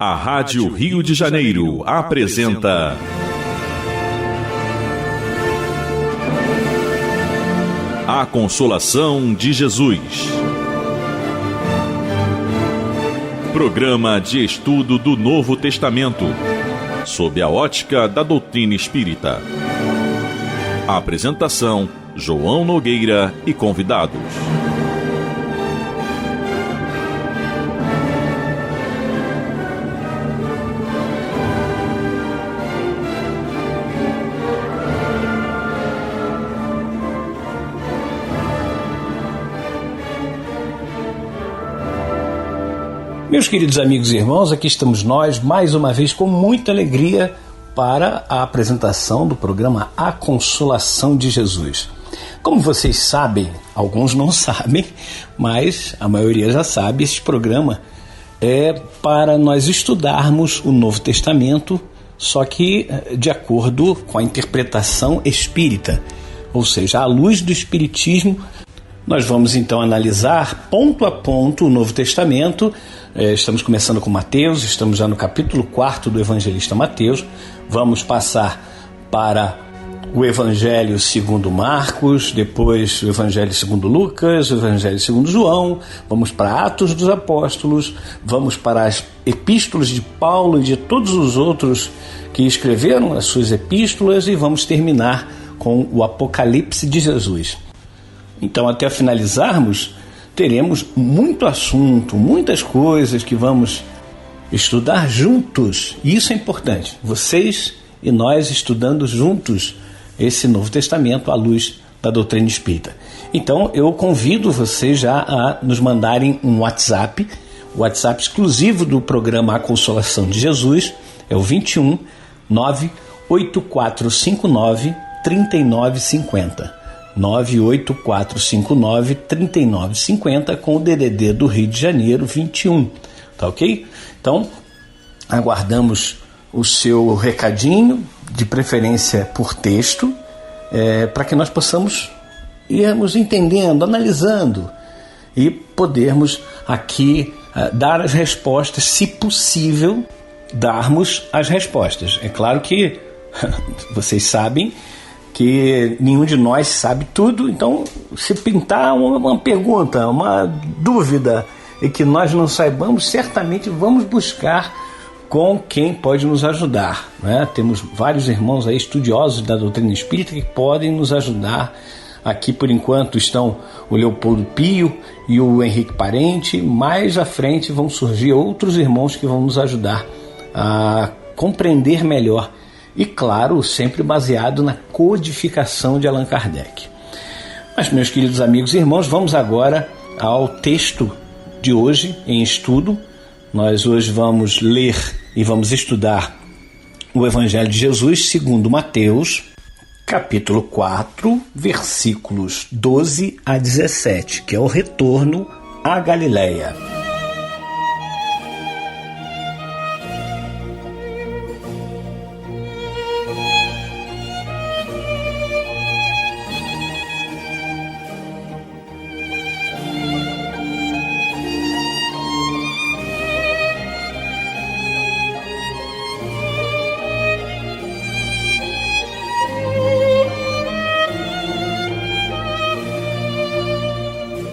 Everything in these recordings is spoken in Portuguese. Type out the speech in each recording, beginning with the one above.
A Rádio Rio de Janeiro apresenta A Consolação de Jesus. Programa de estudo do Novo Testamento, sob a ótica da doutrina espírita. A apresentação: João Nogueira e convidados. Meus queridos amigos e irmãos, aqui estamos nós, mais uma vez, com muita alegria, para a apresentação do programa A Consolação de Jesus. Como vocês sabem, alguns não sabem, mas a maioria já sabe, esse programa é para nós estudarmos o Novo Testamento, só que de acordo com a interpretação espírita, ou seja, à luz do Espiritismo. Nós vamos então analisar ponto a ponto o Novo Testamento. Estamos começando com Mateus, estamos já no capítulo 4 do Evangelista Mateus. Vamos passar para o Evangelho segundo Marcos, depois o Evangelho segundo Lucas, o Evangelho segundo João. Vamos para Atos dos Apóstolos, vamos para as epístolas de Paulo e de todos os outros que escreveram as suas epístolas e vamos terminar com o Apocalipse de Jesus. Então, até finalizarmos, teremos muito assunto, muitas coisas que vamos estudar juntos. E isso é importante, vocês e nós estudando juntos esse Novo Testamento à luz da doutrina espírita. Então, eu convido vocês já a nos mandarem um WhatsApp, o WhatsApp exclusivo do programa A Consolação de Jesus, é o 21 98459 3950. 98459-3950 com o DDD do Rio de Janeiro 21, tá ok? Então, aguardamos o seu recadinho, de preferência por texto, para que nós possamos irmos entendendo, analisando e podermos aqui dar as respostas, se possível, darmos as respostas. É claro que vocês sabem que nenhum de nós sabe tudo, então se pintar uma pergunta, uma dúvida e que nós não saibamos, certamente vamos buscar com quem pode nos ajudar, né? Temos vários irmãos aí estudiosos da doutrina espírita que podem nos ajudar. Aqui por enquanto estão o Leopoldo Pio e o Henrique Parente. Mais à frente vão surgir outros irmãos que vão nos ajudar a compreender melhor. E claro, sempre baseado na codificação de Allan Kardec. Mas, meus queridos amigos e irmãos, vamos agora ao texto de hoje em estudo. Nós hoje vamos ler e vamos estudar o Evangelho de Jesus segundo Mateus, capítulo 4, versículos 12 a 17, que é o retorno à Galileia.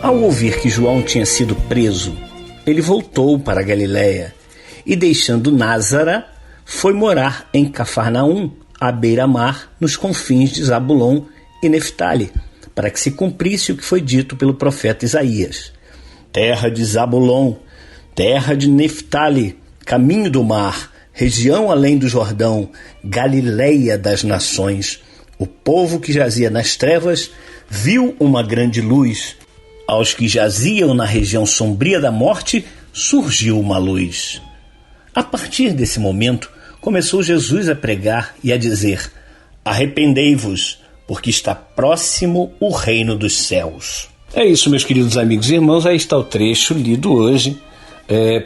Ao ouvir que João tinha sido preso, ele voltou para a Galileia e, deixando Názara, foi morar em Cafarnaum, à beira-mar, nos confins de Zabulon e Neftali, para que se cumprisse o que foi dito pelo profeta Isaías. Terra de Zabulon, terra de Neftali, caminho do mar, região além do Jordão, Galileia das nações. O povo que jazia nas trevas viu uma grande luz. Aos que jaziam na região sombria da morte, surgiu uma luz. A partir desse momento, começou Jesus a pregar e a dizer: arrependei-vos, porque está próximo o reino dos céus. É isso, meus queridos amigos e irmãos, aí está o trecho lido hoje.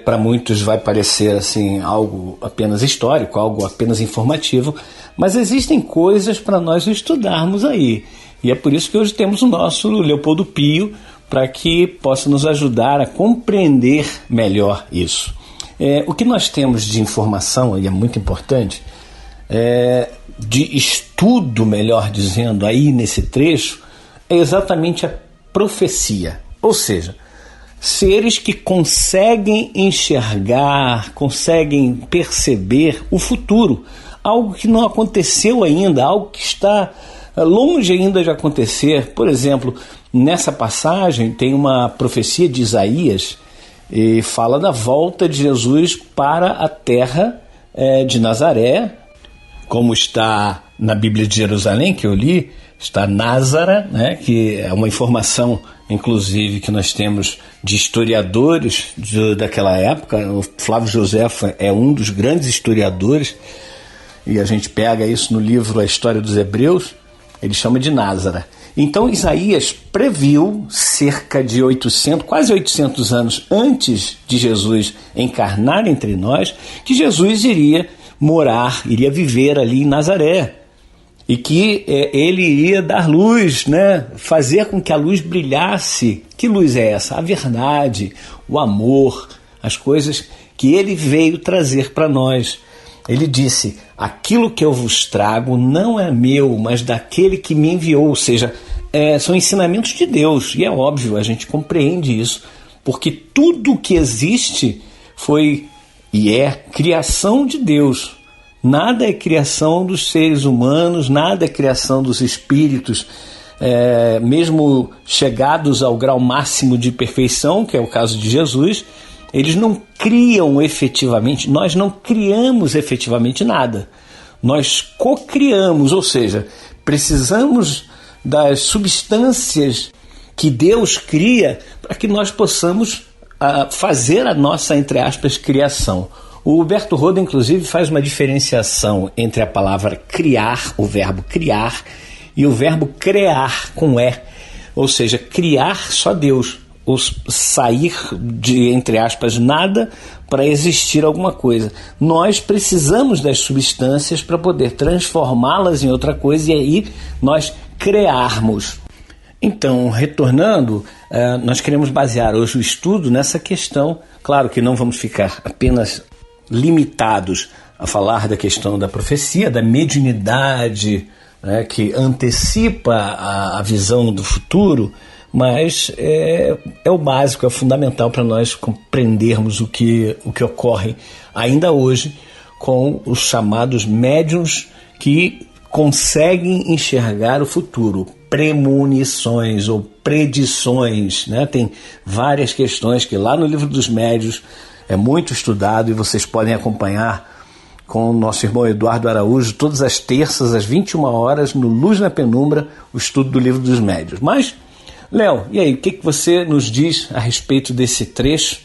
Para muitos vai parecer assim, algo apenas histórico, algo apenas informativo, mas existem coisas para nós estudarmos aí. E é por isso que hoje temos o nosso Leopoldo Pio, para que possa nos ajudar a compreender melhor isso. O que nós temos de informação, e é muito importante, de estudo, melhor dizendo, aí nesse trecho, é exatamente a profecia. Ou seja, seres que conseguem enxergar, conseguem perceber o futuro, algo que não aconteceu ainda, algo que está longe ainda de acontecer. Por exemplo, nessa passagem tem uma profecia de Isaías e fala da volta de Jesus para a terra de Nazaré, como está na Bíblia de Jerusalém, que eu li, está Názara, né, que é uma informação, inclusive, que nós temos de historiadores daquela época. O Flávio Joséfo é um dos grandes historiadores, e a gente pega isso no livro A História dos Hebreus, ele chama de Názara. Então Isaías previu, cerca de 800, quase 800 anos antes de Jesus encarnar entre nós, que Jesus iria morar, iria viver ali em Nazaré, e que ele iria dar luz, né? Fazer com que a luz brilhasse. Que luz é essa? A verdade, o amor, as coisas que ele veio trazer para nós. Ele disse: aquilo que eu vos trago não é meu, mas daquele que me enviou. Ou seja, são ensinamentos de Deus, e é óbvio, a gente compreende isso, porque tudo que existe foi e é criação de Deus. Nada é criação dos seres humanos, nada é criação dos espíritos, mesmo chegados ao grau máximo de perfeição, que é o caso de Jesus, eles não criam efetivamente, nós não criamos efetivamente nada. Nós co-criamos, ou seja, precisamos das substâncias que Deus cria para que nós possamos fazer a nossa, entre aspas, criação. O Huberto Roda, inclusive, faz uma diferenciação entre a palavra criar, o verbo criar, e o verbo crear, com E. Ou seja, criar só Deus, ou sair de, entre aspas, nada para existir alguma coisa. Nós precisamos das substâncias para poder transformá-las em outra coisa e aí nós criarmos. Então, retornando, nós queremos basear hoje o estudo nessa questão. Claro que não vamos ficar apenas limitados a falar da questão da profecia, da mediunidade, né, que antecipa a visão do futuro, mas é o básico, é o fundamental para nós compreendermos o que ocorre ainda hoje com os chamados médiuns que conseguem enxergar o futuro, premonições ou predições, né? Tem várias questões que lá no livro dos médiuns é muito estudado e vocês podem acompanhar com o nosso irmão Eduardo Araújo todas as terças às 21 horas no Luz na Penumbra, o estudo do livro dos médiuns. Mas, Léo, e aí, o que você nos diz a respeito desse trecho,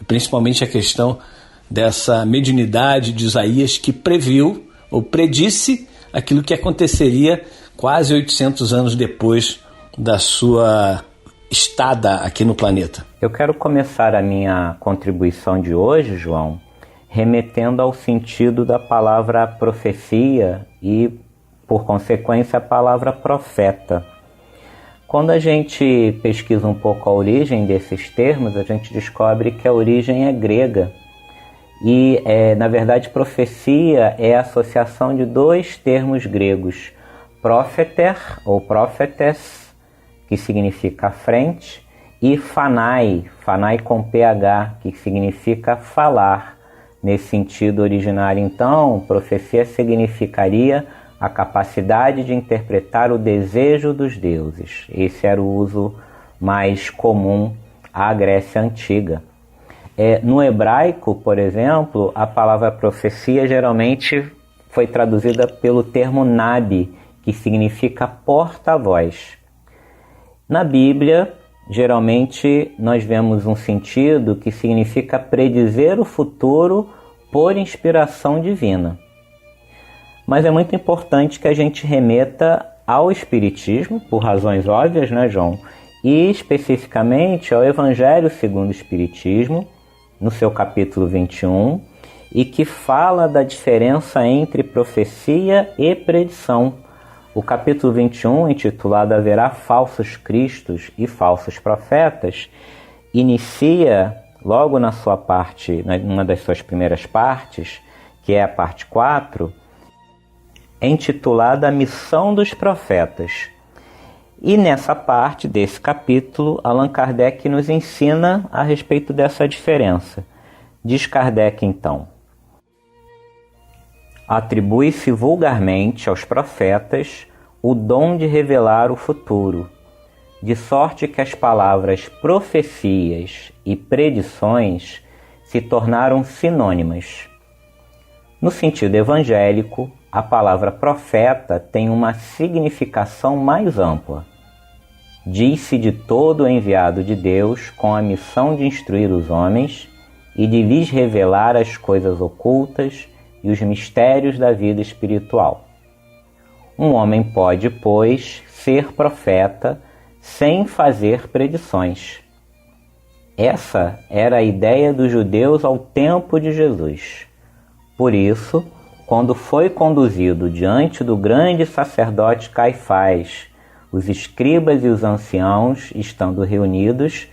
principalmente a questão dessa mediunidade de Isaías que previu ou predisse aquilo que aconteceria quase 800 anos depois da sua estada aqui no planeta? Eu quero começar a minha contribuição de hoje, João, remetendo ao sentido da palavra profecia e, por consequência, a palavra profeta. Quando a gente pesquisa um pouco a origem desses termos, a gente descobre que a origem é grega. E, na verdade, profecia é a associação de dois termos gregos, propheter ou prophetes, que significa frente, e fanai com PH, que significa falar. Nesse sentido originário, então, profecia significaria a capacidade de interpretar o desejo dos deuses. Esse era o uso mais comum à Grécia Antiga. No hebraico, por exemplo, a palavra profecia geralmente foi traduzida pelo termo nabi, que significa porta-voz. Na Bíblia, geralmente nós vemos um sentido que significa predizer o futuro por inspiração divina. Mas é muito importante que a gente remeta ao Espiritismo, por razões óbvias, né, João? E especificamente ao Evangelho segundo o Espiritismo, no seu capítulo 21, e que fala da diferença entre profecia e predição. O capítulo 21, intitulado Haverá falsos cristos e falsos profetas, inicia logo na sua parte, numa das suas primeiras partes, que é a parte 4, é intitulada A Missão dos Profetas. E nessa parte desse capítulo, Allan Kardec nos ensina a respeito dessa diferença. Diz Kardec então: atribui-se vulgarmente aos profetas o dom de revelar o futuro, de sorte que as palavras profecias e predições se tornaram sinônimas. No sentido evangélico, a palavra profeta tem uma significação mais ampla. Diz-se de todo o enviado de Deus com a missão de instruir os homens e de lhes revelar as coisas ocultas e os mistérios da vida espiritual. Um homem pode, pois, ser profeta sem fazer predições. Essa era a ideia dos judeus ao tempo de Jesus. Por isso, quando foi conduzido diante do grande sacerdote Caifás, os escribas e os anciãos, estando reunidos,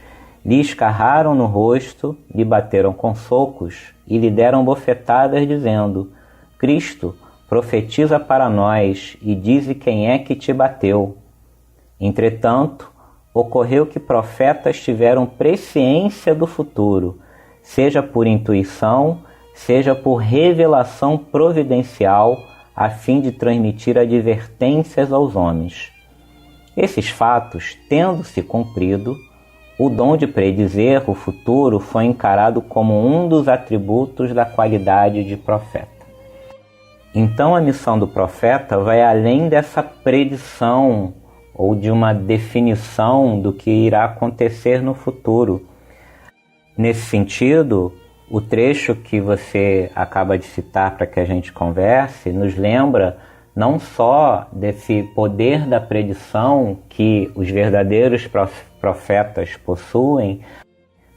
lhe escarraram no rosto, lhe bateram com socos e lhe deram bofetadas, dizendo: Cristo, profetiza para nós e dize quem é que te bateu. Entretanto, ocorreu que profetas tiveram presciência do futuro, seja por intuição, seja por revelação providencial, a fim de transmitir advertências aos homens. Esses fatos, tendo-se cumprido, o dom de predizer o futuro foi encarado como um dos atributos da qualidade de profeta. Então a missão do profeta vai além dessa predição ou de uma definição do que irá acontecer no futuro. Nesse sentido, o trecho que você acaba de citar para que a gente converse nos lembra não só desse poder da predição que os verdadeiros profetas possuem,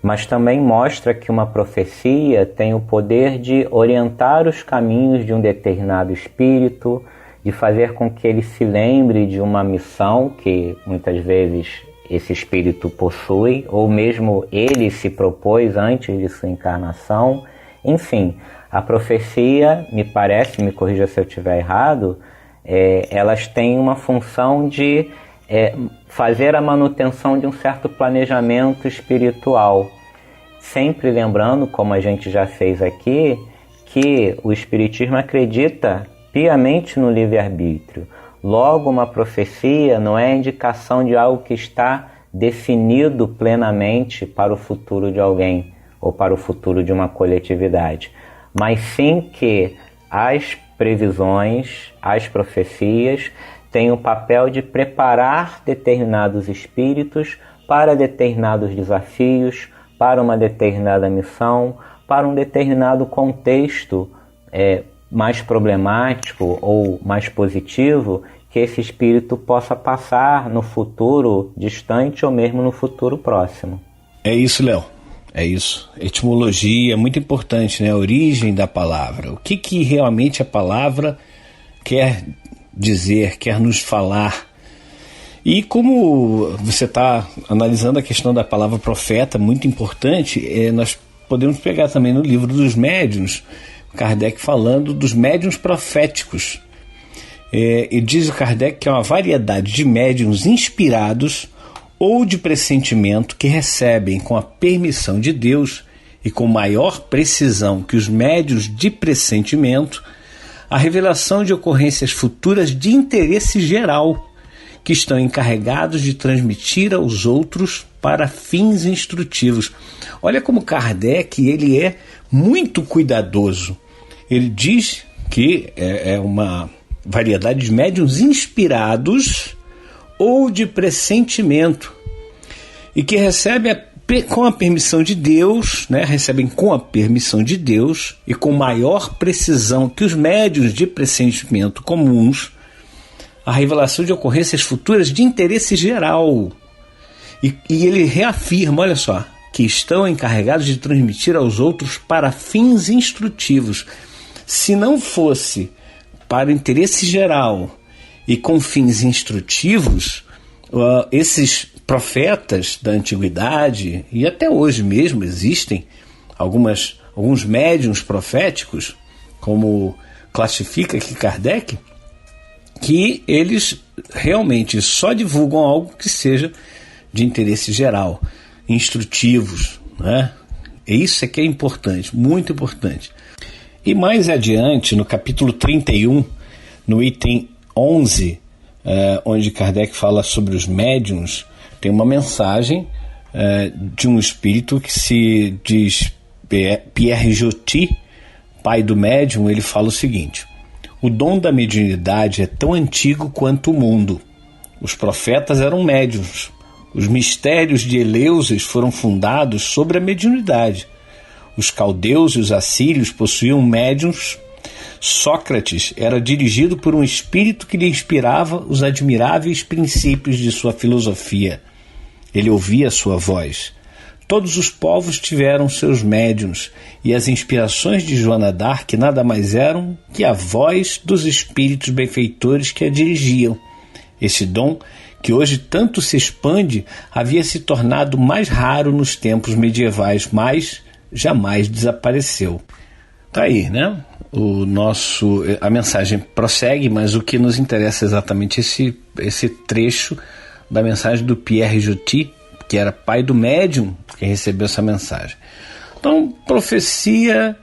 mas também mostra que uma profecia tem o poder de orientar os caminhos de um determinado espírito, de fazer com que ele se lembre de uma missão que muitas vezes esse espírito possui, ou mesmo ele se propôs antes de sua encarnação. Enfim, a profecia, me parece, me corrija se eu estiver errado, elas têm uma função de fazer a manutenção de um certo planejamento espiritual. Sempre lembrando, como a gente já fez aqui, que o Espiritismo acredita piamente no livre-arbítrio. Logo, uma profecia não é indicação de algo que está definido plenamente para o futuro de alguém ou para o futuro de uma coletividade, mas sim que as previsões, as profecias têm o papel de preparar determinados espíritos para determinados desafios, para uma determinada missão, para um determinado contexto mais problemático ou mais positivo que esse espírito possa passar no futuro distante ou mesmo no futuro próximo. É isso, Léo. É isso. Etimologia é muito importante, né? A origem da palavra. O que realmente a palavra quer dizer, quer nos falar. E como você está analisando a questão da palavra profeta, muito importante, nós podemos pegar também no livro dos médiuns, Kardec falando dos médiuns proféticos. E diz o Kardec que é uma variedade de médiuns inspirados ou de pressentimento que recebem com a permissão de Deus e com maior precisão que os médiuns de pressentimento a revelação de ocorrências futuras de interesse geral que estão encarregados de transmitir aos outros para fins instrutivos. Olha como Kardec ele é muito cuidadoso. Ele diz que é uma variedade de médiuns inspirados ou de pressentimento e que recebem com a permissão de Deus, né? Recebem com a permissão de Deus e com maior precisão que os médiuns de pressentimento comuns a revelação de ocorrências futuras de interesse geral. E ele reafirma, olha só, que estão encarregados de transmitir aos outros para fins instrutivos. Se não fosse para interesse geral e com fins instrutivos, esses profetas da antiguidade, e até hoje mesmo existem alguns médiuns proféticos, como classifica aqui Kardec, que eles realmente só divulgam algo que seja de interesse geral, instrutivos, né? E isso é que é importante, muito importante. E mais adiante, no capítulo 31, no item 11, onde Kardec fala sobre os médiuns, tem uma mensagem de um espírito que se diz Pierre Joty, pai do médium. Ele fala o seguinte: o dom da mediunidade é tão antigo quanto o mundo. Os profetas eram médiuns. Os mistérios de Eleusis foram fundados sobre a mediunidade. Os caldeus e os assírios possuíam médiuns. Sócrates era dirigido por um espírito que lhe inspirava os admiráveis princípios de sua filosofia. Ele ouvia sua voz. Todos os povos tiveram seus médiuns, e as inspirações de Joana d'Arc nada mais eram que a voz dos espíritos benfeitores que a dirigiam. Esse dom, que hoje tanto se expande, havia se tornado mais raro nos tempos medievais, mas jamais desapareceu. Tá aí, né? A mensagem prossegue, mas o que nos interessa é exatamente esse trecho da mensagem do Pierre Joty, que era pai do médium que recebeu essa mensagem. Então, profecia,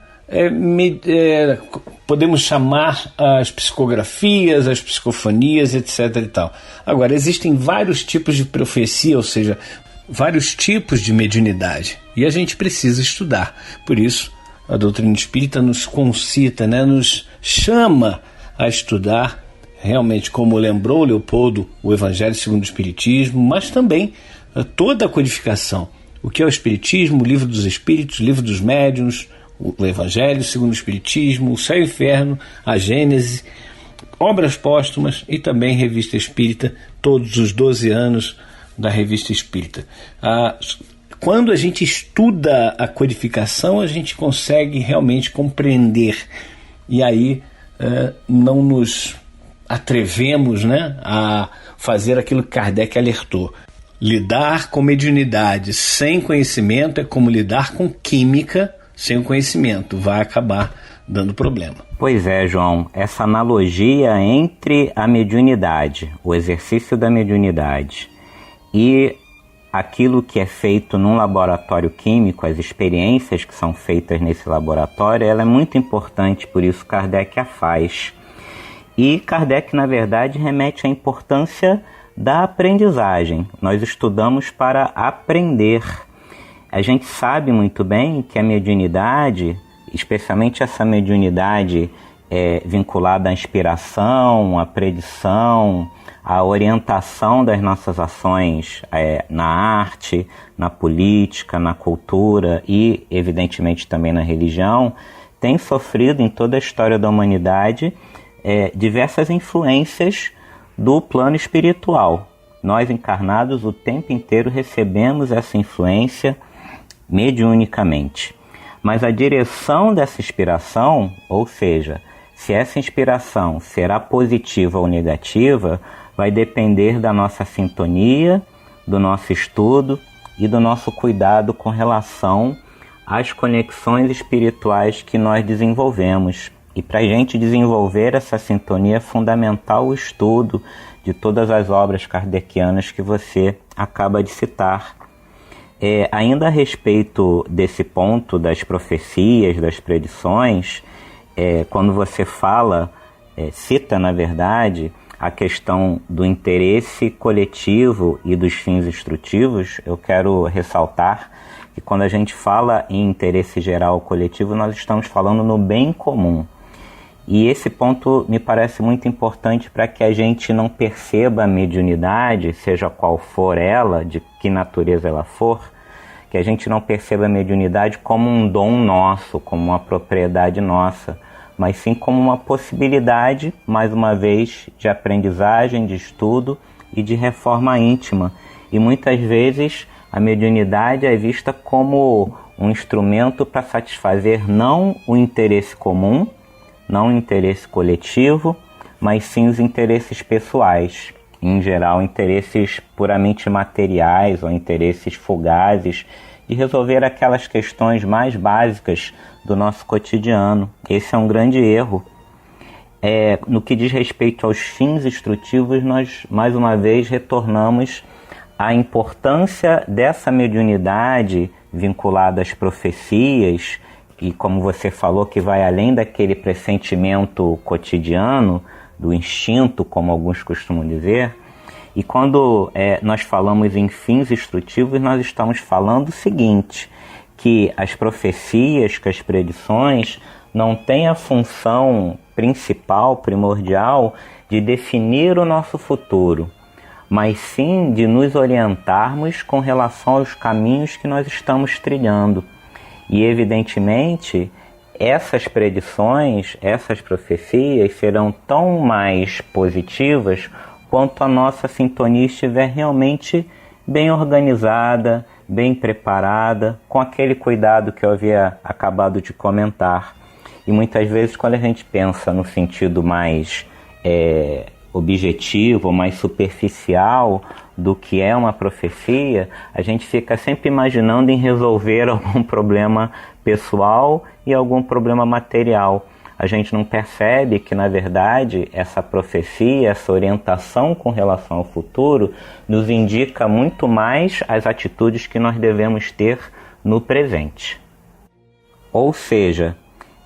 podemos chamar as psicografias, as psicofonias, etc. e tal. Agora, existem vários tipos de profecia, ou seja, vários tipos de mediunidade, e a gente precisa estudar. Por isso, a doutrina espírita nos concita, né, nos chama a estudar, realmente, como lembrou Leopoldo, o Evangelho segundo o Espiritismo, mas também toda a codificação. O que é o Espiritismo, o Livro dos Espíritos, o Livro dos Médiuns, o Evangelho segundo o Espiritismo, o Céu e o Inferno, a Gênese, obras póstumas e também Revista Espírita, todos os 12 anos da Revista Espírita. Quando a gente estuda a codificação, a gente consegue realmente compreender, e aí não nos atrevemos, né, a fazer aquilo que Kardec alertou. Lidar com mediunidade sem conhecimento é como lidar com química sem o conhecimento, vai acabar dando problema. Pois é, João, essa analogia entre a mediunidade, o exercício da mediunidade e aquilo que é feito num laboratório químico, as experiências que são feitas nesse laboratório, ela é muito importante, por isso Kardec a faz. E Kardec, na verdade, remete à importância da aprendizagem. Nós estudamos para aprender. A gente sabe muito bem que a mediunidade, especialmente essa mediunidade vinculada à inspiração, à predição, à orientação das nossas ações na arte, na política, na cultura e, evidentemente, também na religião, tem sofrido em toda a história da humanidade diversas influências do plano espiritual. Nós, encarnados, o tempo inteiro recebemos essa influência mediunicamente. Mas a direção dessa inspiração, ou seja, se essa inspiração será positiva ou negativa, vai depender da nossa sintonia, do nosso estudo e do nosso cuidado com relação às conexões espirituais que nós desenvolvemos. E para a gente desenvolver essa sintonia é fundamental o estudo de todas as obras kardecianas que você acaba de citar. Ainda a respeito desse ponto das profecias, das predições, quando você cita, na verdade, a questão do interesse coletivo e dos fins instrutivos, eu quero ressaltar que quando a gente fala em interesse geral coletivo, nós estamos falando no bem comum. E esse ponto me parece muito importante para que a gente não perceba a mediunidade, seja qual for ela, de que natureza ela for, que a gente não perceba a mediunidade como um dom nosso, como uma propriedade nossa, mas sim como uma possibilidade, mais uma vez, de aprendizagem, de estudo e de reforma íntima. E muitas vezes a mediunidade é vista como um instrumento para satisfazer não o interesse comum, não o interesse coletivo, mas sim os interesses pessoais. em geral, interesses puramente materiais ou interesses fugazes de resolver aquelas questões mais básicas do nosso cotidiano. Esse é um grande erro. No que diz respeito aos fins instrutivos, nós mais uma vez retornamos à importância dessa mediunidade vinculada às profecias, e como você falou, que vai além daquele pressentimento cotidiano, do instinto, como alguns costumam dizer. E quando nós falamos em fins instrutivos, nós estamos falando o seguinte, que as profecias, que as predições não têm a função principal, primordial, de definir o nosso futuro, mas sim de nos orientarmos com relação aos caminhos que nós estamos trilhando. E, evidentemente, essas predições, essas profecias serão tão mais positivas quanto a nossa sintonia estiver realmente bem organizada, bem preparada, com aquele cuidado que eu havia acabado de comentar. E muitas vezes, quando a gente pensa no sentido mais objetivo, mais superficial do que é uma profecia, a gente fica sempre imaginando em resolver algum problema pessoal e algum problema material. A gente não percebe que, na verdade, essa profecia, essa orientação com relação ao futuro, nos indica muito mais as atitudes que nós devemos ter no presente. Ou seja,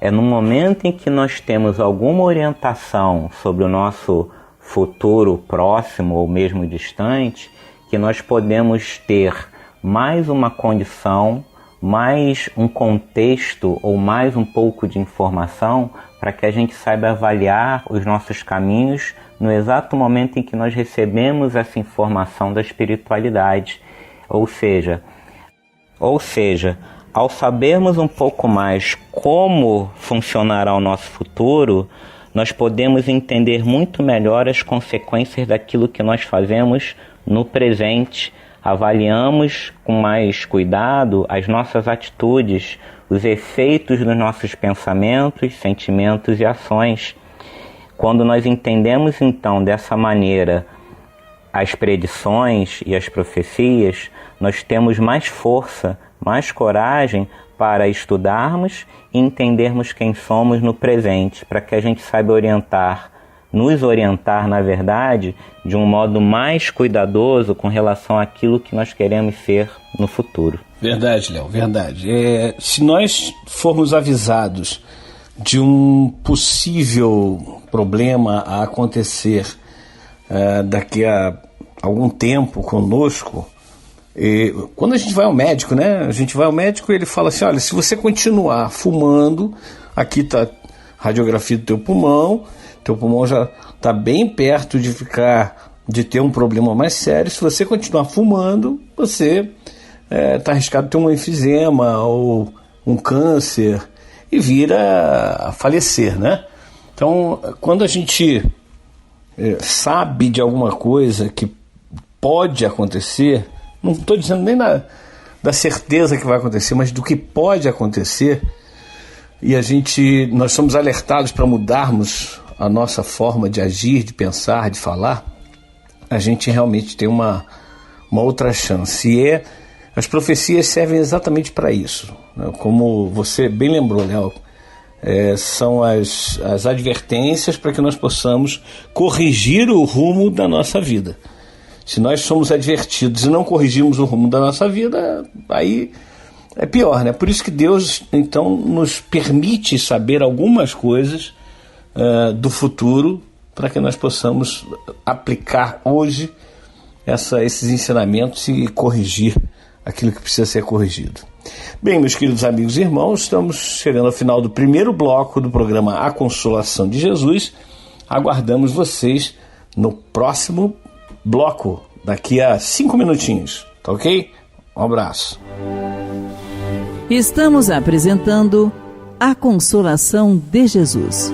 é no momento em que nós temos alguma orientação sobre o nosso futuro próximo ou mesmo distante, que nós podemos ter mais uma condição, mais um contexto ou mais um pouco de informação para que a gente saiba avaliar os nossos caminhos no exato momento em que nós recebemos essa informação da espiritualidade. Ou seja, ao sabermos um pouco mais como funcionará o nosso futuro, nós podemos entender muito melhor as consequências daquilo que nós fazemos no presente, avaliamos com mais cuidado as nossas atitudes, os efeitos dos nossos pensamentos, sentimentos e ações. Quando nós entendemos então dessa maneira as predições e as profecias, nós temos mais força, mais coragem para estudarmos e entendermos quem somos no presente, para que a gente saiba nos orientar, na verdade, de um modo mais cuidadoso com relação àquilo que nós queremos ser no futuro. Verdade, Léo, verdade. Se nós formos avisados de um possível problema a acontecer daqui a algum tempo conosco, quando a gente vai ao médico, né? A gente vai ao médico e ele fala assim, olha, se você continuar fumando, aqui está a radiografia do teu pulmão já está bem perto de ter um problema mais sério. Se você continuar fumando, você está arriscado de ter um enfisema ou um câncer e vira a falecer, né? Então, quando a gente sabe de alguma coisa que pode acontecer, não estou dizendo nem da certeza que vai acontecer, mas do que pode acontecer, e nós somos alertados para mudarmos a nossa forma de agir, de pensar, de falar, a gente realmente tem uma outra chance. E as profecias servem exatamente para isso, né? Como você bem lembrou, Léo, são as advertências para que nós possamos corrigir o rumo da nossa vida. Se nós somos advertidos e não corrigimos o rumo da nossa vida, aí é pior, né? Por isso que Deus, então, nos permite saber algumas coisas do futuro, para que nós possamos aplicar hoje esses ensinamentos e corrigir aquilo que precisa ser corrigido. Bem, meus queridos amigos e irmãos, estamos chegando ao final do primeiro bloco do programa A Consolação de Jesus. Aguardamos vocês no próximo bloco, daqui a 5 minutinhos, tá ok? Um abraço. Estamos apresentando A Consolação de Jesus.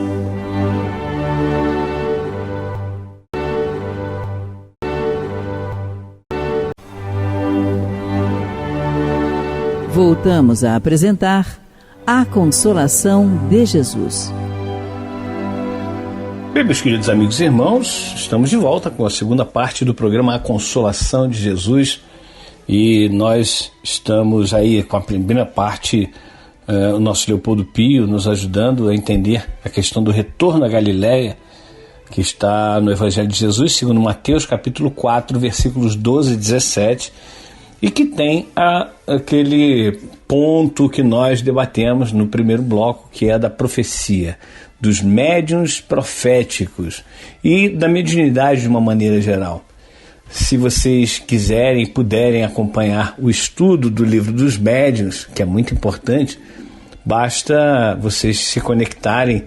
Voltamos a apresentar A Consolação de Jesus. Bem, meus queridos amigos e irmãos, estamos de volta com a segunda parte do programa A Consolação de Jesus, e nós estamos aí com a primeira parte, o nosso Leopoldo Pio nos ajudando a entender a questão do retorno à Galileia, que está no Evangelho de Jesus, segundo Mateus capítulo 4, versículos 12 e 17, e que tem aquele ponto que nós debatemos no primeiro bloco, que é da profecia, dos médiuns proféticos e da mediunidade de uma maneira geral. Se vocês quiserem e puderem acompanhar o estudo do livro dos médiuns, que é muito importante, basta vocês se conectarem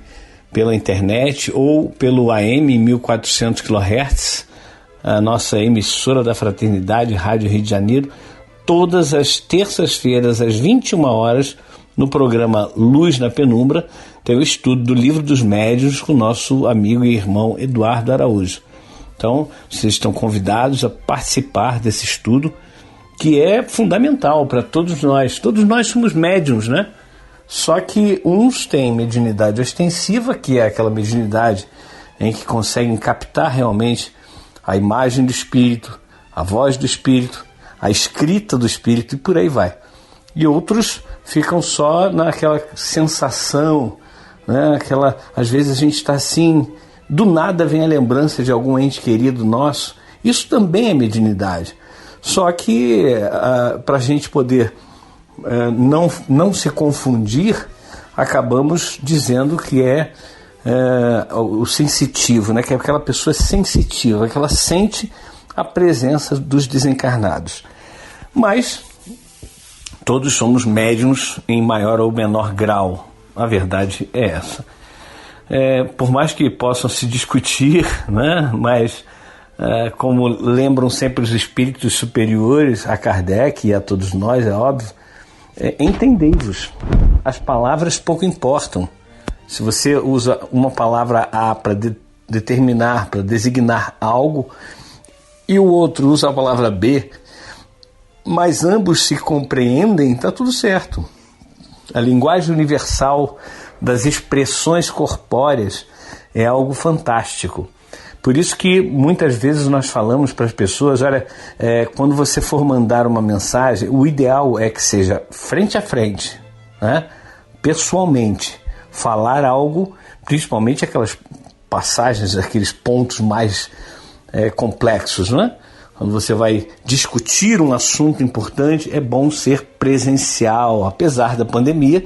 pela internet ou pelo AM 1400 kHz, a nossa emissora da Fraternidade, Rádio Rio de Janeiro, todas as terças-feiras às 21 horas, no programa Luz na Penumbra, tem o estudo do Livro dos Médiuns com o nosso amigo e irmão Eduardo Araújo. Então, vocês estão convidados a participar desse estudo, que é fundamental para todos nós. Todos nós somos médiuns, né? Só que uns têm mediunidade ostensiva, que é aquela mediunidade em que conseguem captar realmente a imagem do Espírito, a voz do Espírito, a escrita do Espírito e por aí vai. E outros ficam só naquela sensação, né? Às vezes a gente está assim, do nada vem a lembrança de algum ente querido nosso. Isso também é mediunidade. Só que para a gente poder não se confundir, acabamos dizendo que é o sensitivo, né? Que é aquela pessoa sensitiva, que ela sente a presença dos desencarnados. Mas todos somos médiuns em maior ou menor grau. A verdade é essa. Por mais que possam se discutir, né? Mas como lembram sempre os espíritos superiores, a Kardec e a todos nós, é óbvio, entendei-vos. As palavras pouco importam. Se você usa uma palavra A para determinar, para designar algo, e o outro usa a palavra B, mas ambos se compreendem, está tudo certo. A linguagem universal das expressões corpóreas é algo fantástico. Por isso que muitas vezes nós falamos para as pessoas, olha, quando você for mandar uma mensagem, o ideal é que seja frente a frente, né? Pessoalmente, falar algo, principalmente aquelas passagens, aqueles pontos mais complexos, né? Quando você vai discutir um assunto importante, é bom ser presencial, apesar da pandemia,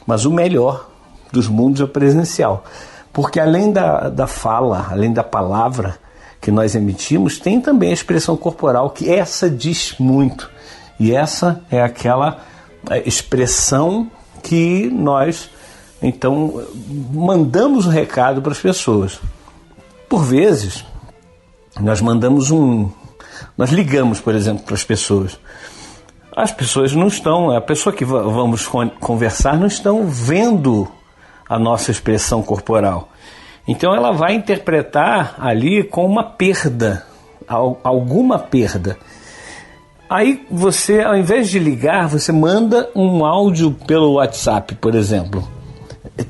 mas o melhor dos mundos é presencial. Porque além da fala, além da palavra que nós emitimos, tem também a expressão corporal, que essa diz muito. E essa é aquela expressão que nós, então, mandamos um recado para as pessoas. Por vezes, nós ligamos, por exemplo, para as pessoas. As pessoas não estão, a pessoa que vamos conversar não estão vendo a nossa expressão corporal. Então ela vai interpretar ali com uma perda, alguma perda. Aí você, ao invés de ligar, você manda um áudio pelo WhatsApp, por exemplo.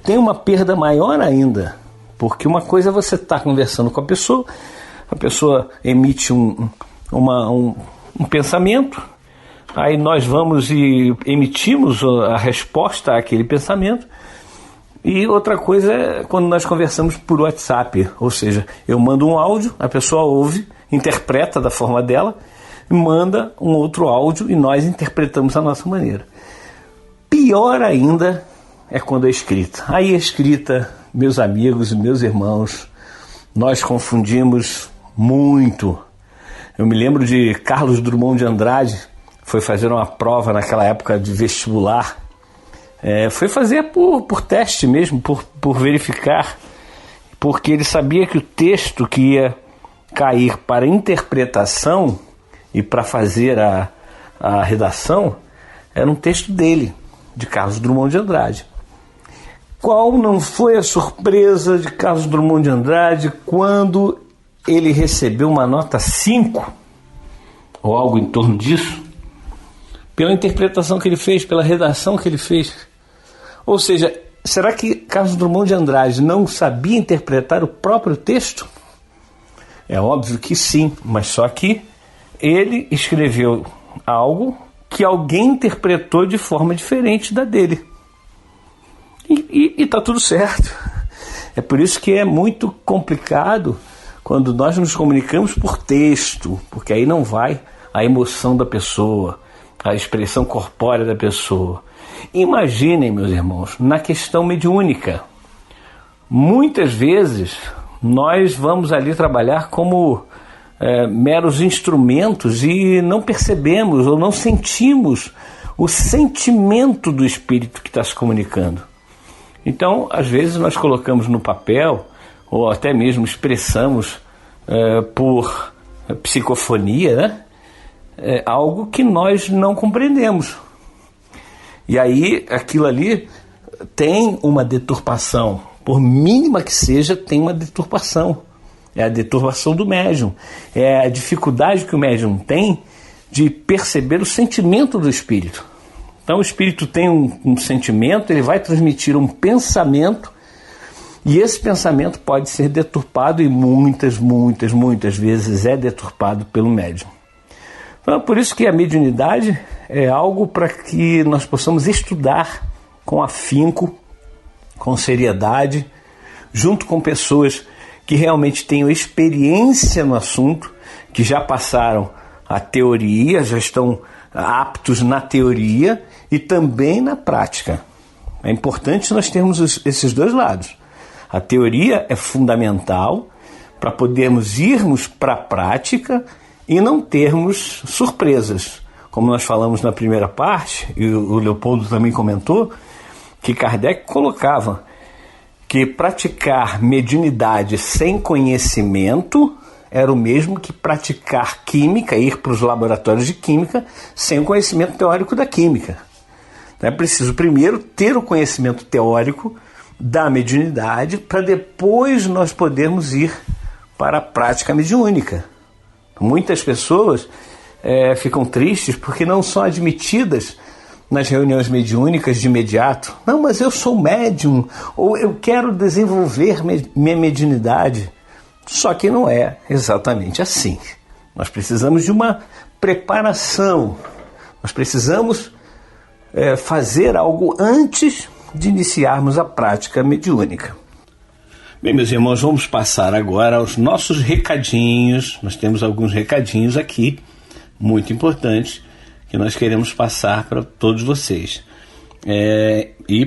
Tem uma perda maior ainda, porque uma coisa é você estar conversando com a pessoa emite um pensamento, aí nós vamos e emitimos a resposta àquele pensamento. E outra coisa é quando nós conversamos por WhatsApp, ou seja, eu mando um áudio, a pessoa ouve, interpreta da forma dela, manda um outro áudio e nós interpretamos a nossa maneira. Pior ainda é quando é escrita. Aí a escrita, meus amigos e meus irmãos, nós confundimos muito. Eu me lembro de Carlos Drummond de Andrade, foi fazer uma prova naquela época de vestibular. Foi fazer por teste mesmo, por verificar, porque ele sabia que o texto que ia cair para interpretação e para fazer a redação era um texto dele, de Carlos Drummond de Andrade. Qual não foi a surpresa de Carlos Drummond de Andrade quando ele recebeu uma nota 5, ou algo em torno disso, pela interpretação que ele fez, pela redação que ele fez? Ou seja, será que Carlos Drummond de Andrade não sabia interpretar o próprio texto? É óbvio que sim, mas só que ele escreveu algo que alguém interpretou de forma diferente da dele. E tá tudo certo. É por isso que é muito complicado quando nós nos comunicamos por texto, porque aí não vai a emoção da pessoa, a expressão corpórea da pessoa. Imaginem, meus irmãos, na questão mediúnica. Muitas vezes nós vamos ali trabalhar como meros instrumentos e não percebemos ou não sentimos o sentimento do espírito que está se comunicando. Então, às vezes nós colocamos no papel ou até mesmo expressamos por psicofonia, né? Algo que nós não compreendemos. E aí aquilo ali tem uma deturpação, por mínima que seja, tem uma deturpação. É a deturpação do médium, é a dificuldade que o médium tem de perceber o sentimento do espírito. Então o espírito tem um sentimento, ele vai transmitir um pensamento, e esse pensamento pode ser deturpado, e muitas vezes é deturpado pelo médium. Então, por isso que a mediunidade é algo para que nós possamos estudar com afinco, com seriedade, junto com pessoas que realmente tenham experiência no assunto, que já passaram a teoria, já estão aptos na teoria e também na prática. É importante nós termos esses dois lados. A teoria é fundamental para podermos irmos para a prática e não termos surpresas. Como nós falamos na primeira parte, e o Leopoldo também comentou, que Kardec colocava que praticar mediunidade sem conhecimento era o mesmo que praticar química, ir para os laboratórios de química sem o conhecimento teórico da química. Então é preciso primeiro ter o conhecimento teórico da mediunidade para depois nós podermos ir para a prática mediúnica. Muitas pessoas ficam tristes porque não são admitidas nas reuniões mediúnicas de imediato. Não, mas eu sou médium, ou eu quero desenvolver minha mediunidade. Só que não é exatamente assim. Nós precisamos de uma preparação. Nós precisamos fazer algo antes de iniciarmos a prática mediúnica. Bem, meus irmãos, vamos passar agora aos nossos recadinhos. Nós temos alguns recadinhos aqui, muito importantes, que nós queremos passar para todos vocês.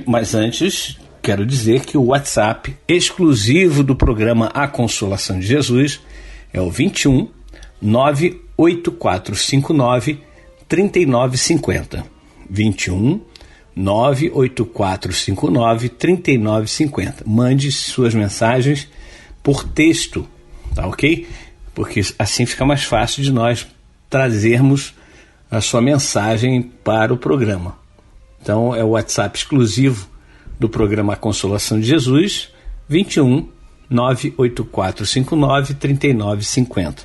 Mas antes, quero dizer que o WhatsApp exclusivo do programa A Consolação de Jesus é o 21 98459 3950. 21 98459 3950. Mande suas mensagens por texto, tá ok? Porque assim fica mais fácil de nós trazermos a sua mensagem para o programa. Então é o WhatsApp exclusivo do programa A Consolação de Jesus, 21 98459 3950.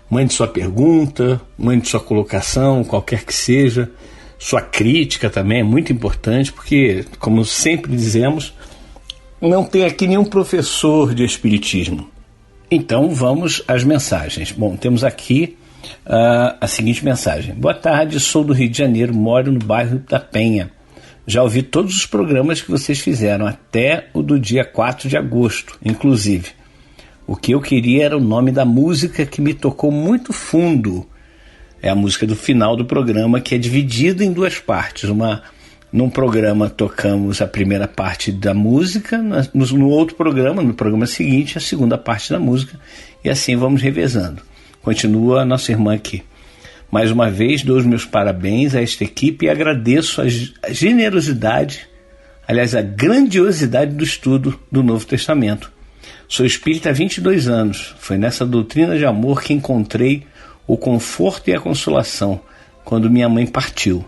Mande sua pergunta, mande sua colocação, qualquer que seja. Sua crítica também é muito importante, porque, como sempre dizemos, não tem aqui nenhum professor de espiritismo. Então vamos às mensagens. Bom, temos aqui a seguinte mensagem. Boa tarde, sou do Rio de Janeiro, moro no bairro da Penha. Já ouvi todos os programas que vocês fizeram, até o do dia 4 de agosto, inclusive. O que eu queria era o nome da música que me tocou muito fundo. É a música do final do programa, que é dividida em duas partes. Num programa tocamos a primeira parte da música, no outro programa, no programa seguinte, a segunda parte da música, e assim vamos revezando. Continua a nossa irmã aqui. Mais uma vez, dou os meus parabéns a esta equipe e agradeço a generosidade, aliás, a grandiosidade do estudo do Novo Testamento. Sou espírita há 22 anos. Foi nessa doutrina de amor que encontrei o conforto e a consolação quando minha mãe partiu.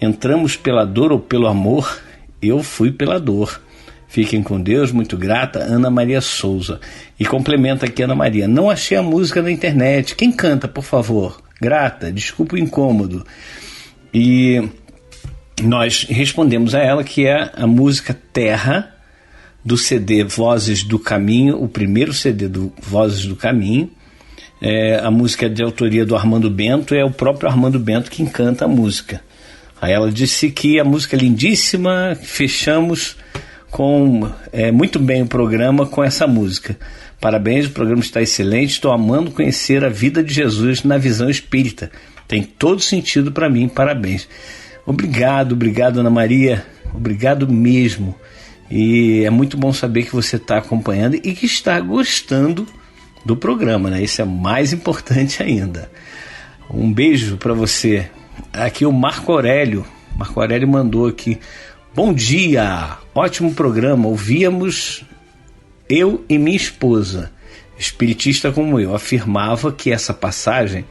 Entramos pela dor ou pelo amor, eu fui pela dor. Fiquem com Deus, muito grata, Ana Maria Souza. E complementa aqui Ana Maria, não achei a música na internet, quem canta, por favor? Grata, desculpa o incômodo. E nós respondemos a ela que é a música Terra, do CD Vozes do Caminho, o primeiro CD do Vozes do Caminho. A música é de autoria do Armando Bento, é o próprio Armando Bento quem canta a música. Aí ela disse que a música é lindíssima, fechamos com muito bem o programa com essa música. Parabéns, o programa está excelente, estou amando conhecer a vida de Jesus na visão espírita. Tem todo sentido para mim, parabéns. Obrigado, Ana Maria, obrigado mesmo. E é muito bom saber que você está acompanhando e que está gostando do programa, né? Isso é mais importante ainda. Um beijo para você. Aqui o Marco Aurélio mandou aqui: bom dia, ótimo programa, ouvíamos eu e minha esposa, espiritista como eu, afirmava que essa passagem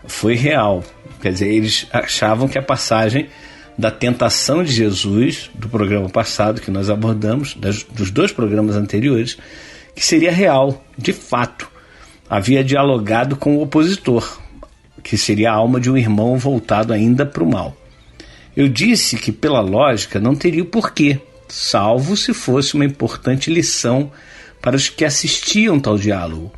foi real. Quer dizer, eles achavam que a passagem da tentação de Jesus, do programa passado que nós abordamos, dos 2 programas anteriores, que seria real, de fato. Havia dialogado com o opositor, que seria a alma de um irmão voltado ainda para o mal. Eu disse que, pela lógica, não teria o porquê, salvo se fosse uma importante lição para os que assistiam tal diálogo.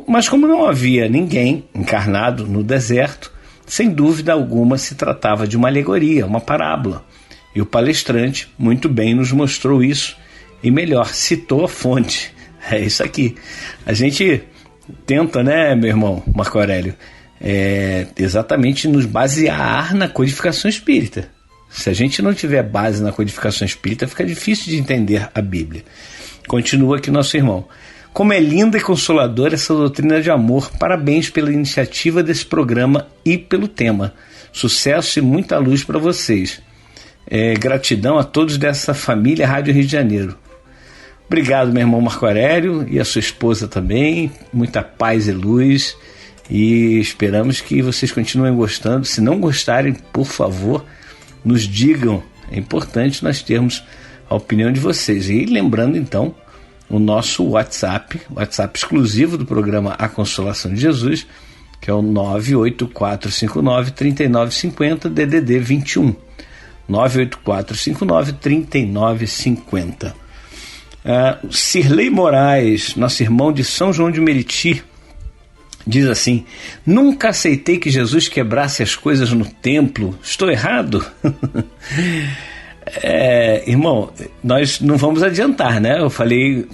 Mas como não havia ninguém encarnado no deserto, sem dúvida alguma se tratava de uma alegoria, uma parábola. E o palestrante muito bem nos mostrou isso, e melhor, citou a fonte. É isso aqui. A gente tenta, né, meu irmão Marco Aurélio, exatamente nos basear na codificação espírita. Se a gente não tiver base na codificação espírita, fica difícil de entender a Bíblia. Continua aqui nosso irmão: como é linda e consoladora essa doutrina de amor. Parabéns pela iniciativa desse programa e pelo tema. Sucesso e muita luz para vocês. Gratidão a todos dessa família Rádio Rio de Janeiro. Obrigado, meu irmão Marco Aurélio, e a sua esposa também. Muita paz e luz. E esperamos que vocês continuem gostando. Se não gostarem, por favor, nos digam. É importante nós termos a opinião de vocês. E lembrando, então, o nosso WhatsApp exclusivo do programa A Consolação de Jesus, que é o 98459-3950, DDD 21. 98459-3950. Cirlei Moraes, nosso irmão de São João de Meriti, diz assim: nunca aceitei que Jesus quebrasse as coisas no templo. Estou errado? Irmão, nós não vamos adiantar, né? Eu falei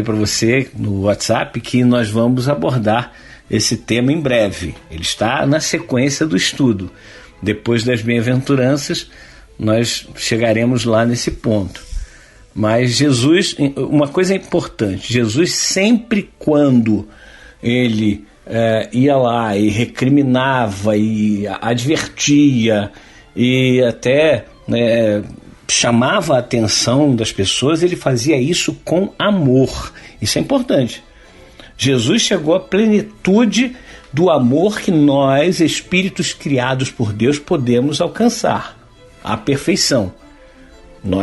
para você no WhatsApp que nós vamos abordar esse tema em breve. Ele está na sequência do estudo. Depois das bem-aventuranças, nós chegaremos lá nesse ponto. Mas Jesus, uma coisa importante, Jesus sempre quando ele ia lá e recriminava e advertia e até chamava a atenção das pessoas, ele fazia isso com amor. Isso é importante. Jesus chegou à plenitude do amor que nós, espíritos criados por Deus, podemos alcançar, a perfeição.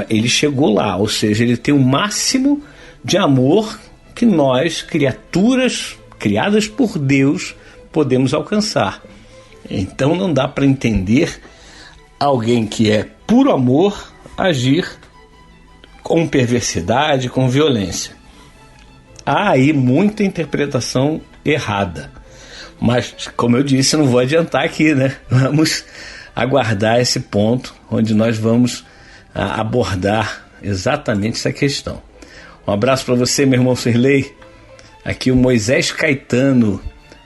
Ele chegou lá, ou seja, ele tem o máximo de amor que nós, criaturas criadas por Deus, podemos alcançar. Então não dá para entender alguém que é puro amor agir com perversidade, com violência. Há aí muita interpretação errada. Mas, como eu disse, não vou adiantar aqui, né? Vamos aguardar esse ponto onde nós vamos abordar exatamente essa questão. Um abraço para você, meu irmão Cirlei. Aqui o Moisés Caetano.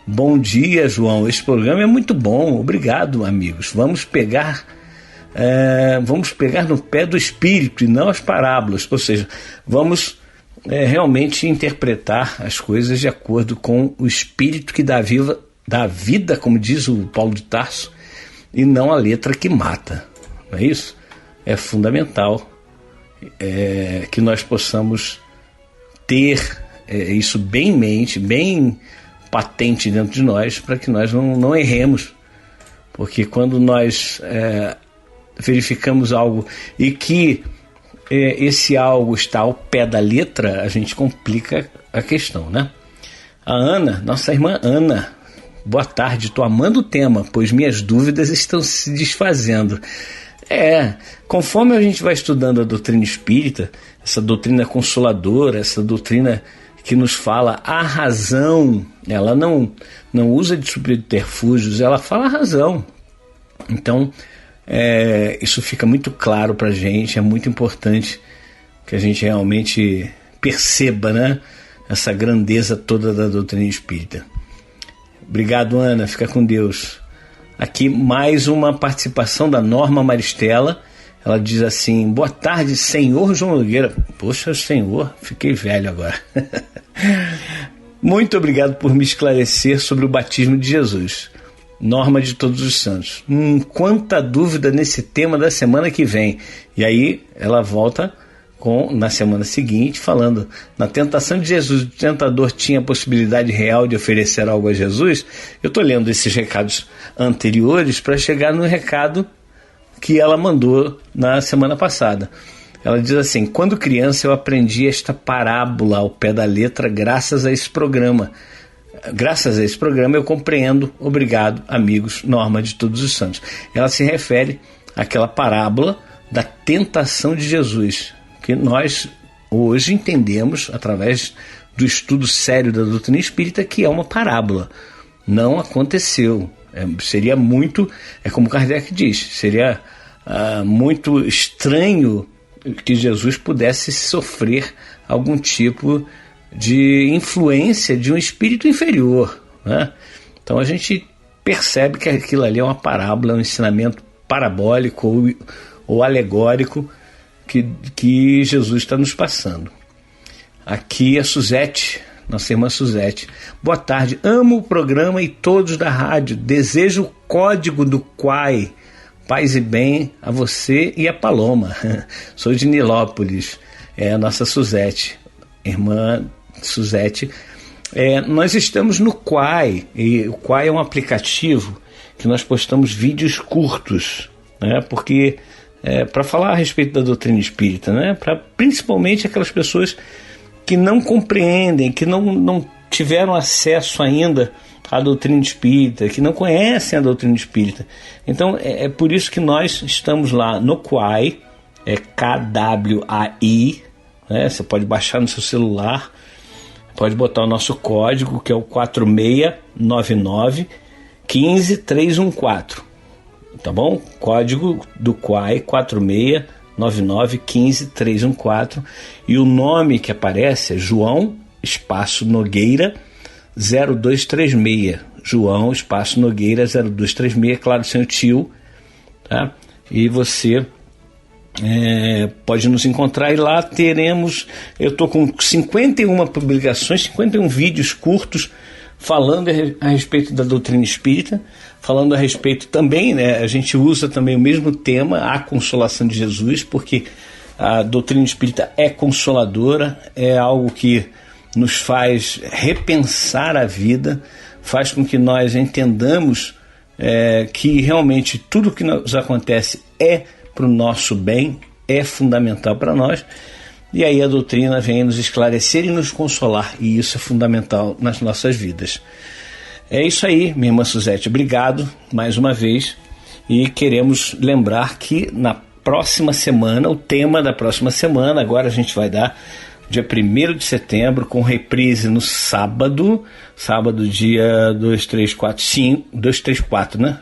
Bom dia, João. Esse programa é muito bom. Obrigado, amigos. Vamos pegar no pé do espírito e não as parábolas. Ou seja, vamos realmente interpretar as coisas de acordo com o espírito que dá vida, como diz o Paulo de Tarso, e não a letra que mata. Não é isso? É fundamental que nós possamos ter isso bem em mente, bem patente dentro de nós, para que nós não erremos. Porque quando nós verificamos algo e que esse algo está ao pé da letra, a gente complica a questão, né? A Ana, nossa irmã Ana, Boa tarde, estou amando o tema, pois minhas dúvidas estão se desfazendo. Conforme a gente vai estudando a doutrina espírita, essa doutrina consoladora, essa doutrina que nos fala a razão, ela não usa de subterfúgios, ela fala a razão. Então, isso fica muito claro para a gente, é muito importante que a gente realmente perceba, né, essa grandeza toda da doutrina espírita. Obrigado, Ana, fica com Deus. Aqui mais uma participação da Norma Maristela. Ela diz assim: boa tarde, senhor João Nogueira. Poxa, senhor, fiquei velho agora. Muito obrigado por me esclarecer sobre o batismo de Jesus. Norma de Todos os Santos. Quanta dúvida nesse tema da semana que vem. E aí ela volta na semana seguinte, falando: na tentação de Jesus, o tentador tinha a possibilidade real de oferecer algo a Jesus. Eu estou lendo esses recados anteriores para chegar no recado que ela mandou na semana passada. Ela diz assim: quando criança eu aprendi esta parábola ao pé da letra graças a esse programa. Graças a esse programa eu compreendo. Obrigado, amigos. Norma de Todos os Santos. Ela se refere àquela parábola da tentação de Jesus, que nós hoje entendemos, através do estudo sério da doutrina espírita, que é uma parábola. Não aconteceu. Seria muito, como Kardec diz, seria muito estranho que Jesus pudesse sofrer algum tipo de influência de um espírito inferior, né? Então a gente percebe que aquilo ali é uma parábola, um ensinamento parabólico ou alegórico que Jesus está nos passando. Aqui a Suzete, nossa irmã Suzete. Boa tarde, amo o programa e todos da rádio. Desejo o código do Quai. Paz e bem a você e a Paloma. Sou de Nilópolis, a nossa Suzete, irmã Suzete. Nós estamos no Quai, e o Quai é um aplicativo que nós postamos vídeos curtos, né? Porque para falar a respeito da doutrina espírita, né? Para principalmente aquelas pessoas que não compreendem, que não tiveram acesso ainda à doutrina espírita, que não conhecem a doutrina espírita. Então é por isso que nós estamos lá no Quai, KWAI, né? Você pode baixar no seu celular, pode botar o nosso código, que é o 4699 15314, tá bom? Código do Quai 4699 15314, e o nome que aparece é João espaço Nogueira 0236, João espaço Nogueira 0236, claro, sem o tio, tá? E você pode nos encontrar, e lá teremos, eu estou com 51 publicações, 51 vídeos curtos falando a respeito da doutrina espírita, falando a respeito também, né, a gente usa também o mesmo tema, a consolação de Jesus, porque a doutrina espírita é consoladora, é algo que nos faz repensar a vida, faz com que nós entendamos que realmente tudo que nos acontece é para o nosso bem, é fundamental para nós, e aí a doutrina vem nos esclarecer e nos consolar, e isso é fundamental nas nossas vidas. É isso aí, minha irmã Suzete, obrigado mais uma vez, e queremos lembrar que na próxima semana, o tema da próxima semana, agora a gente vai dar dia 1º de setembro, com reprise no sábado dia 234, né?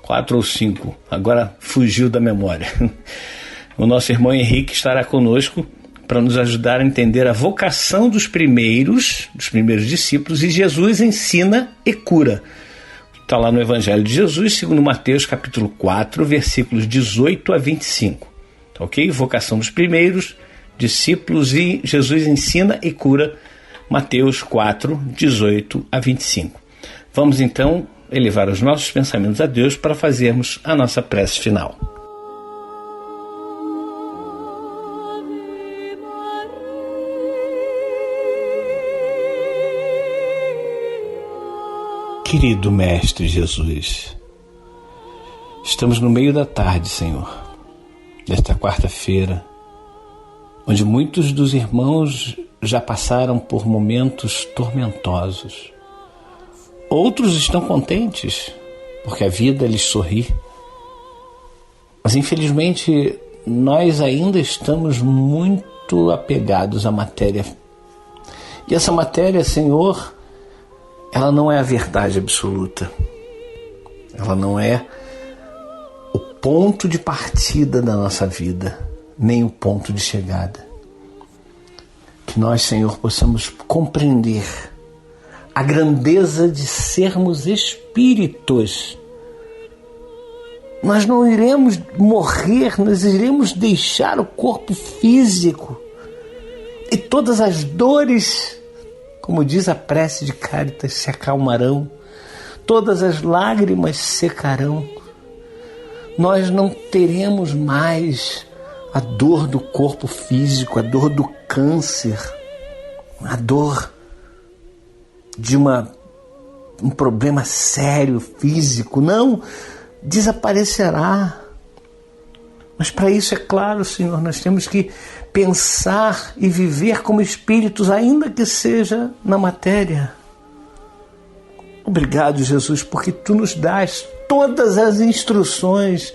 4 ou 5, agora fugiu da memória. O nosso irmão Henrique estará conosco para nos ajudar a entender a vocação dos primeiros discípulos, e Jesus ensina e cura. Está lá no Evangelho de Jesus, segundo Mateus capítulo 4, versículos 18 a 25. Tá ok? Vocação dos primeiros discípulos e Jesus ensina e cura, Mateus 4, 18 a 25. Vamos então elevar os nossos pensamentos a Deus para fazermos a nossa prece final. Querido Mestre Jesus, estamos no meio da tarde, Senhor, desta quarta-feira, onde muitos dos irmãos já passaram por momentos tormentosos, Outros estão contentes porque a vida lhes sorri. Mas infelizmente nós ainda estamos muito apegados à matéria. E essa matéria, Senhor, ela não é a verdade absoluta. Ela não é o ponto de partida da nossa vida, nem o ponto de chegada. Que nós, Senhor, possamos compreender a grandeza de sermos espíritos. Nós não iremos morrer, nós iremos deixar o corpo físico. E todas as dores, como diz a prece de Cáritas, se acalmarão. Todas as lágrimas secarão. Nós não teremos mais a dor do corpo físico, a dor do câncer, a dor de um problema sério físico. Não, desaparecerá. Mas para isso, é claro, Senhor, nós temos que pensar e viver como espíritos, ainda que seja na matéria. Obrigado, Jesus, porque Tu nos dás todas as instruções,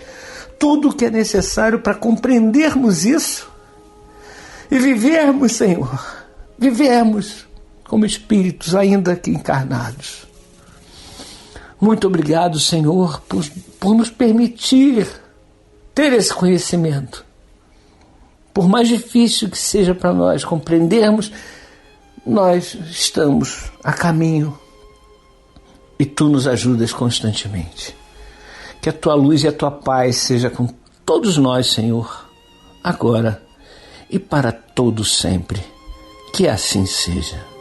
tudo o que é necessário para compreendermos isso e vivermos, Senhor, vivermos como espíritos ainda que encarnados. Muito obrigado, Senhor, por nos permitir ter esse conhecimento. Por mais difícil que seja para nós compreendermos, nós estamos a caminho e Tu nos ajudas constantemente. Que a Tua luz e a Tua paz seja com todos nós, Senhor, agora e para todos sempre. Que assim seja.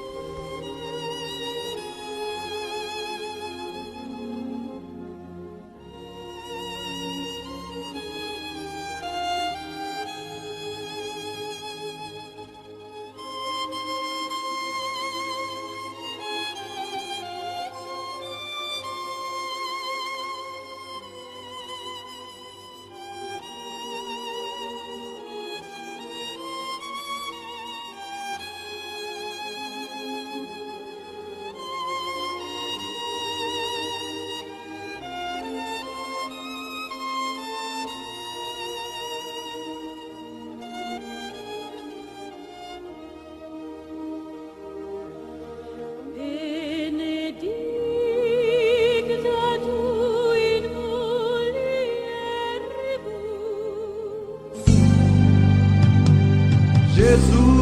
Jesus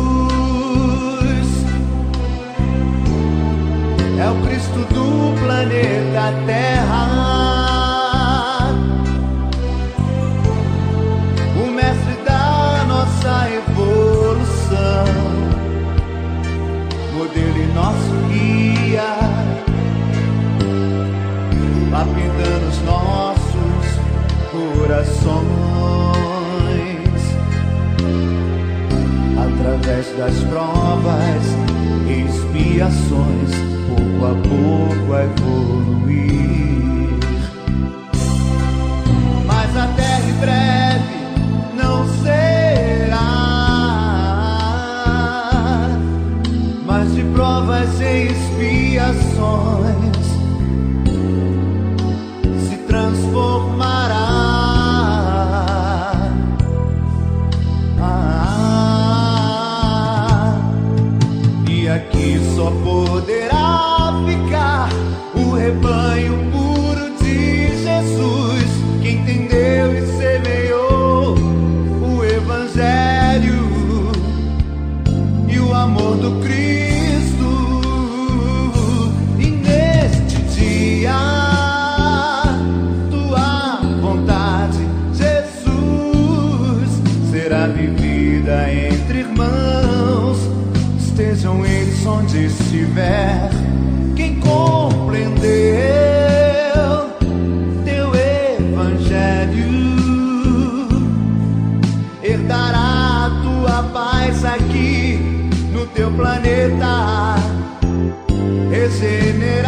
é o Cristo do planeta Terra, o mestre da nossa evolução, modelo e nosso guia, lapidando os nossos corações. Através das provas e expiações, pouco a pouco a evoluir. Mas a terra em breve não será mais de provas e expiações, se transformará. Aqui só poderá ficar o rebanho puro de Jesus, que entendeu e semeou o Evangelho e o amor do Cristo. E neste dia, tua vontade, Jesus, será vivida entre irmãos. Estejam eles onde estiver, quem compreendeu teu Evangelho herdará a tua paz aqui no teu planeta regenerado.